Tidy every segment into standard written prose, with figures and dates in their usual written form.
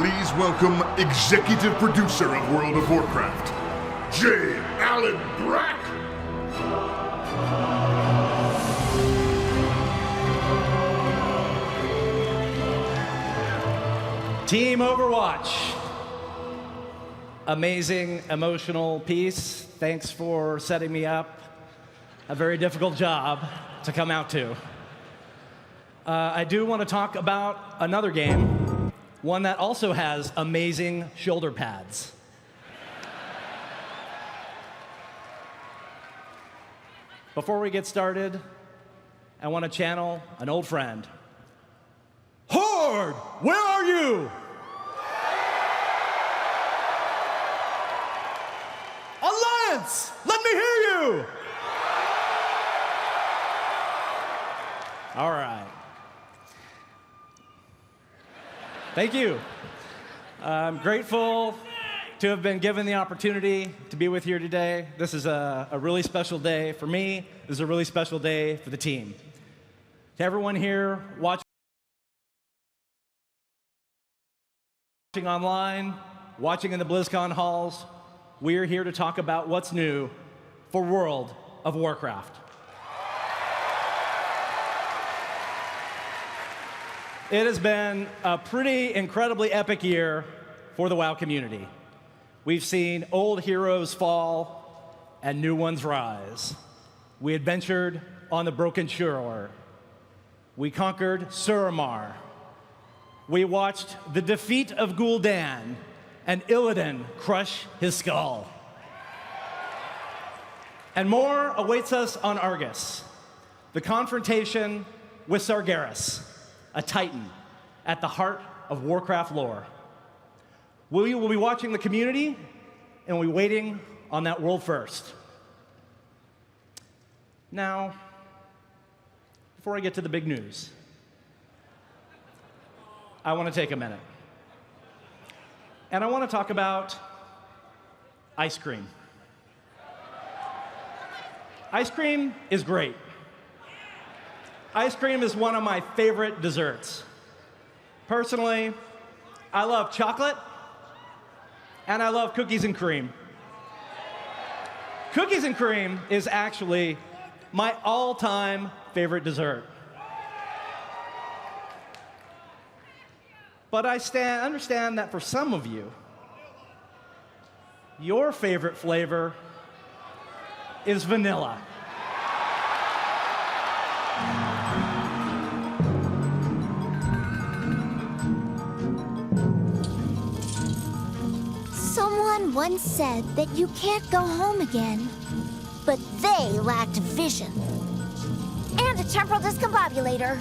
Please welcome executive producer of World of Warcraft, J. Allen Brack. Team Overwatch. Amazing, emotional piece. Thanks for setting me up. A very difficult job to come out to. I do want to talk about another game, one that also has amazing shoulder pads. Before we get started, I want to channel an old friend. Horde, where are you? Alliance, let me hear you! All right. Thank you. I'm grateful to have been given the opportunity to be with you today. This is a really special day for me. This is a really special day for the team. To everyone here watching online, watching in the BlizzCon halls, we are here to talk about what's new for World of Warcraft. It has been a pretty incredibly epic year for the WoW community. We've seen old heroes fall and new ones rise. We adventured on the Broken Shore. We conquered Suramar. We watched the defeat of Gul'dan and Illidan crush his skull. And more awaits us on Argus, the confrontation with Sargeras, a titan at the heart of Warcraft lore. We will be watching the community, and we'll be waiting on that world first. Now, before I get to the big news, I want to take a minute. And I want to talk about ice cream. Ice cream is great. Ice cream is one of my favorite desserts. Personally, I love chocolate, and I love cookies and cream. Cookies and cream is actually my all-time favorite dessert. But I understand that for some of you, your favorite flavor is vanilla. Someone once said that you can't go home again, but they lacked vision. And a temporal discombobulator.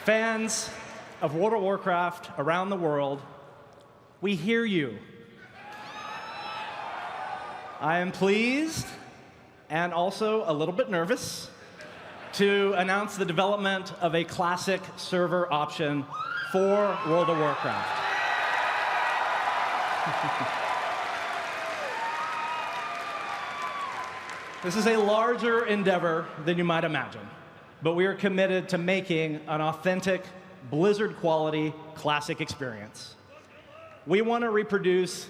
Fans of World of Warcraft around the world, we hear you. I am pleased and also a little bit nervous to announce the development of a classic server option for World of Warcraft. This is a larger endeavor than you might imagine, but we are committed to making an authentic, Blizzard-quality classic experience. We want to reproduce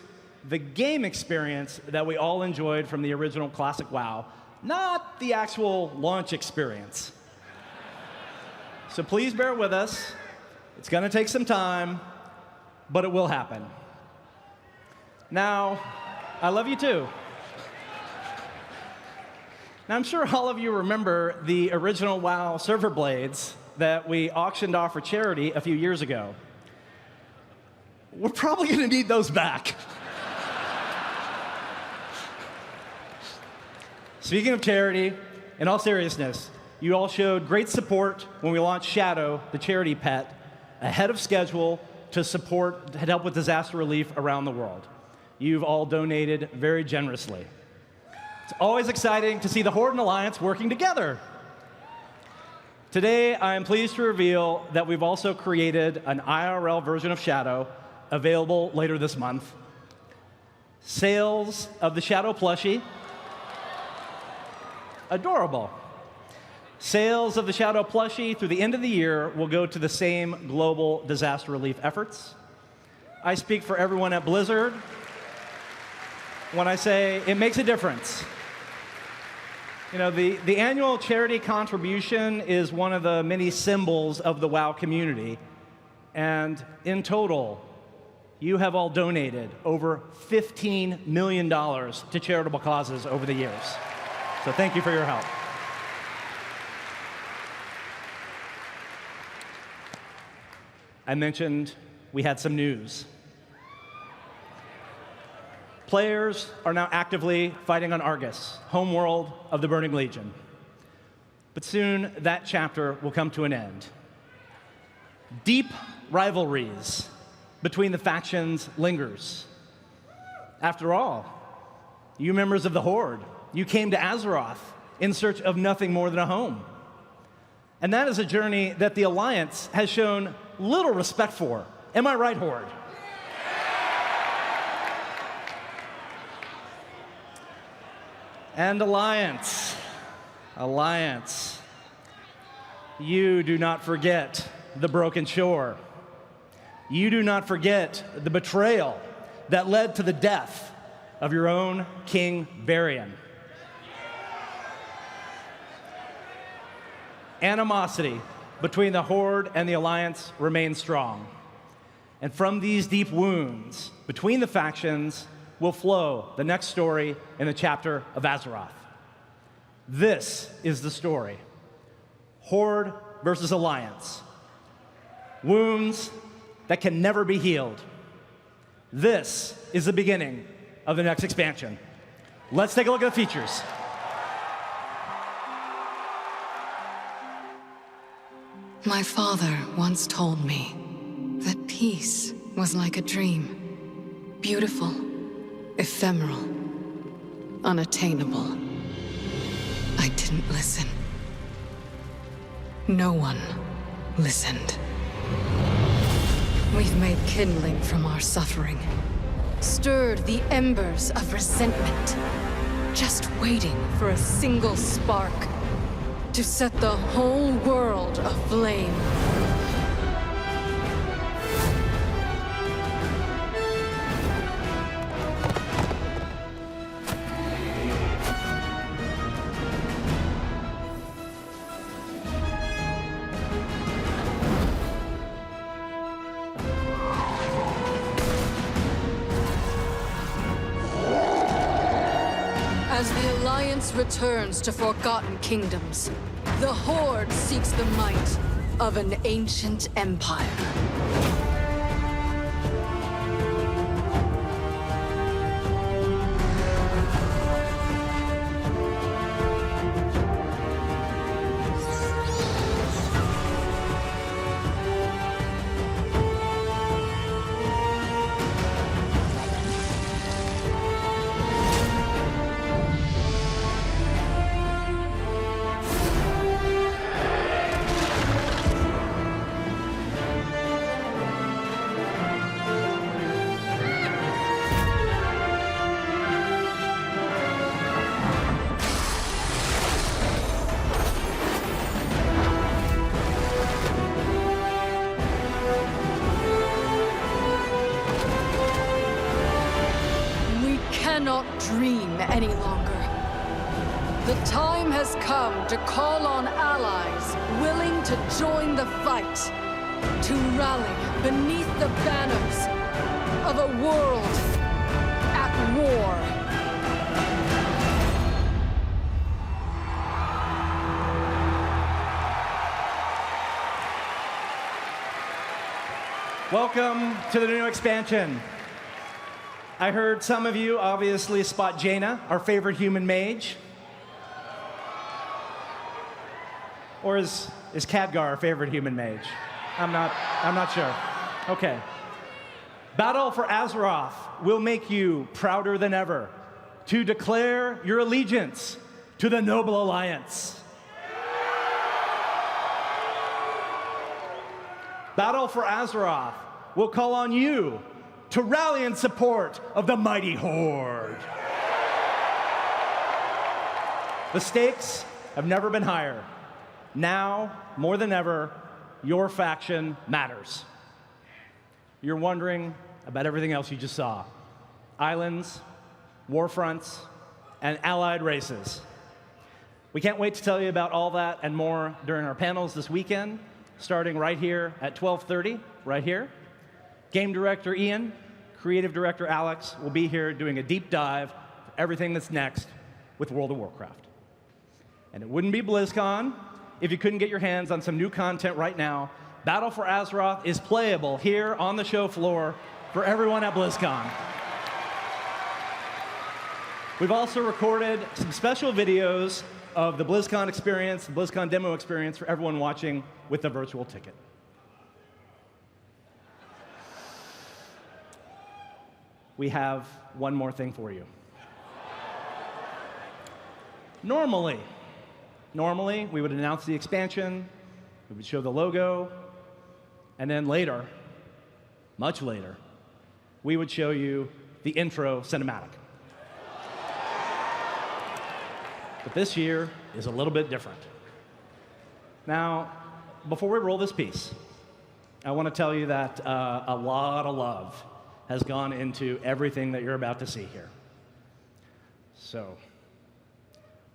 the game experience that we all enjoyed from the original classic WoW not the actual launch experience. So please bear with us. It's going to take some time, but it will happen. Now, I love you too. Now, I'm sure all of you remember the original WoW server blades that we auctioned off for charity a few years ago. We're probably going to need those back. Speaking of charity, in all seriousness, you all showed great support when we launched Shadow, the charity pet, ahead of schedule to help with disaster relief around the world. You've all donated very generously. It's always exciting to see the Horde and Alliance working together. Today, I am pleased to reveal that we've also created an IRL version of Shadow available later this month. Sales of the Shadow plushie, adorable. Sales of the Shadow plushie through the end of the year will go to the same global disaster relief efforts. I speak for everyone at Blizzard when I say it makes a difference. You know, the annual charity contribution is one of the many symbols of the WoW community. And in total, you have all donated over $15 million to charitable causes over the years. So thank you for your help. I mentioned we had some news. Players are now actively fighting on Argus, homeworld of the Burning Legion. But soon, that chapter will come to an end. Deep rivalries between the factions lingers. After all, you members of the Horde, you came to Azeroth in search of nothing more than a home. And that is a journey that the Alliance has shown little respect for. Am I right, Horde? And Alliance, you do not forget the broken shore. You do not forget the betrayal that led to the death of your own King Varian. Animosity between the Horde and the Alliance remains strong. And from these deep wounds between the factions will flow the next story in the chapter of Azeroth. This is the story. Horde versus Alliance. Wounds that can never be healed. This is the beginning of the next expansion. Let's take a look at the features. My father once told me that peace was like a dream. Beautiful, ephemeral, unattainable. I didn't listen. No one listened. We've made kindling from our suffering, stirred the embers of resentment, just waiting for a single spark to set the whole world aflame. As the Alliance returns to forgotten kingdoms, the Horde seeks the might of an ancient empire. We cannot dream any longer. The time has come to call on allies willing to join the fight, to rally beneath the banners of a world at war. Welcome to the new expansion. I heard some of you obviously spot Jaina, our favorite human mage. Or is Khadgar our favorite human mage? I'm not sure. Okay. Battle for Azeroth will make you prouder than ever to declare your allegiance to the Noble Alliance. Battle for Azeroth will call on you to rally in support of the mighty Horde. The stakes have never been higher. Now, more than ever, your faction matters. You're wondering about everything else you just saw. Islands, war fronts, and allied races. We can't wait to tell you about all that and more during our panels this weekend, starting right here at 12:30, right here. Game director Ian, creative director Alex will be here doing a deep dive for everything that's next with World of Warcraft. And it wouldn't be BlizzCon if you couldn't get your hands on some new content right now. Battle for Azeroth is playable here on the show floor for everyone at BlizzCon. We've also recorded some special videos of the BlizzCon experience, the BlizzCon demo experience for everyone watching with the virtual ticket. We have one more thing for you. Normally, we would announce the expansion, we would show the logo, and then later, much later, we would show you the intro cinematic. But this year is a little bit different. Now, before we roll this piece, I want to tell you that a lot of love has gone into everything that you're about to see here. So,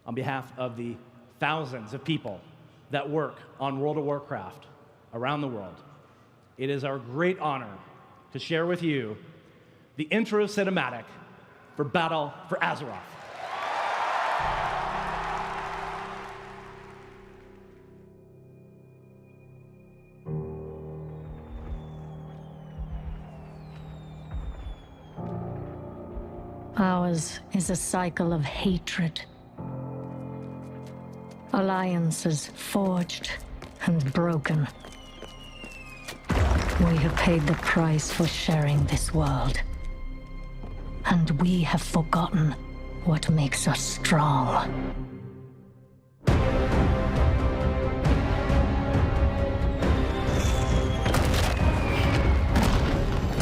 on behalf of the thousands of people that work on World of Warcraft around the world, it is our great honor to share with you the intro cinematic for Battle for Azeroth. Ours is a cycle of hatred. Alliances forged and broken. We have paid the price for sharing this world. And we have forgotten what makes us strong.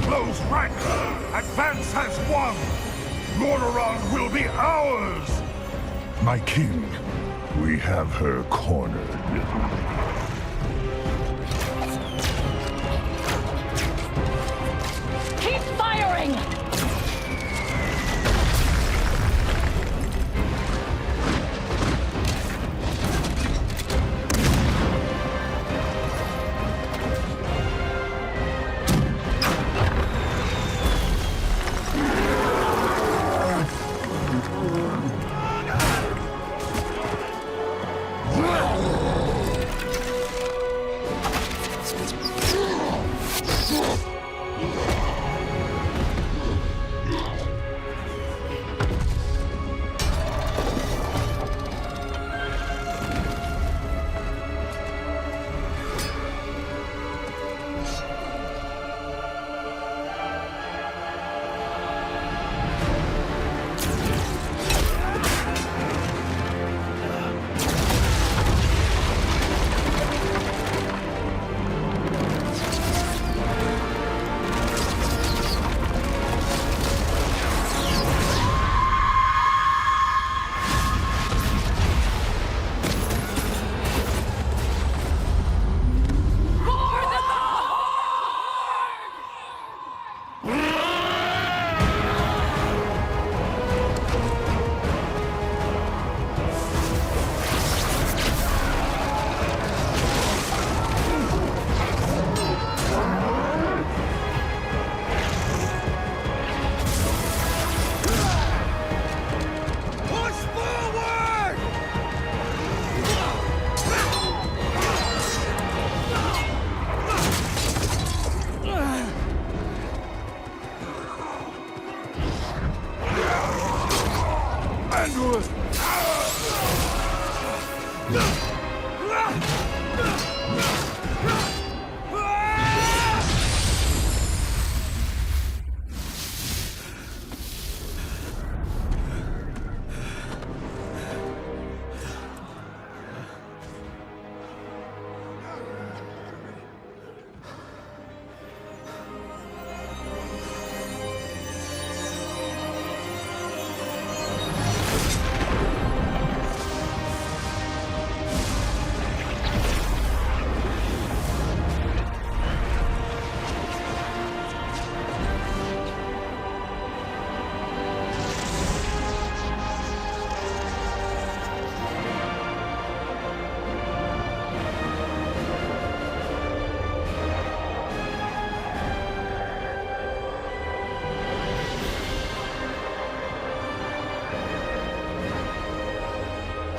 Close ranks! Advance has won! Lordaeron will be ours! My king, we have her cornered. Keep firing!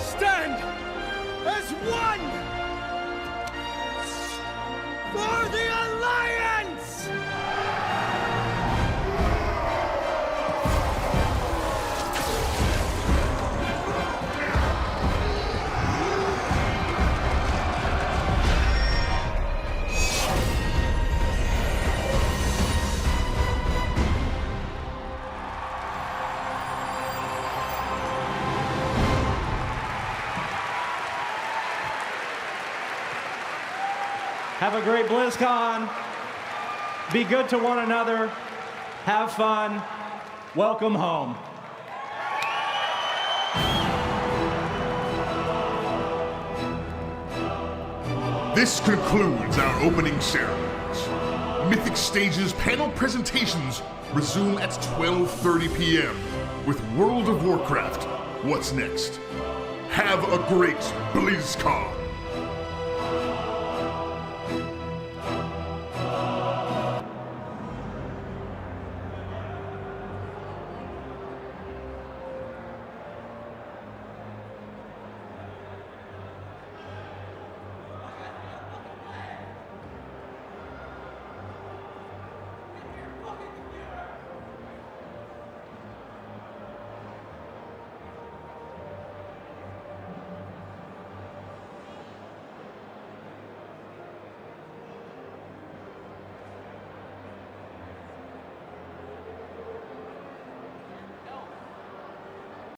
Stand as one for the Alliance! Have a great BlizzCon. Be good to one another. Have fun. Welcome home. This concludes our opening ceremonies. Mythic Stage's panel presentations resume at 12:30 p.m. with World of Warcraft. What's next? Have a great BlizzCon.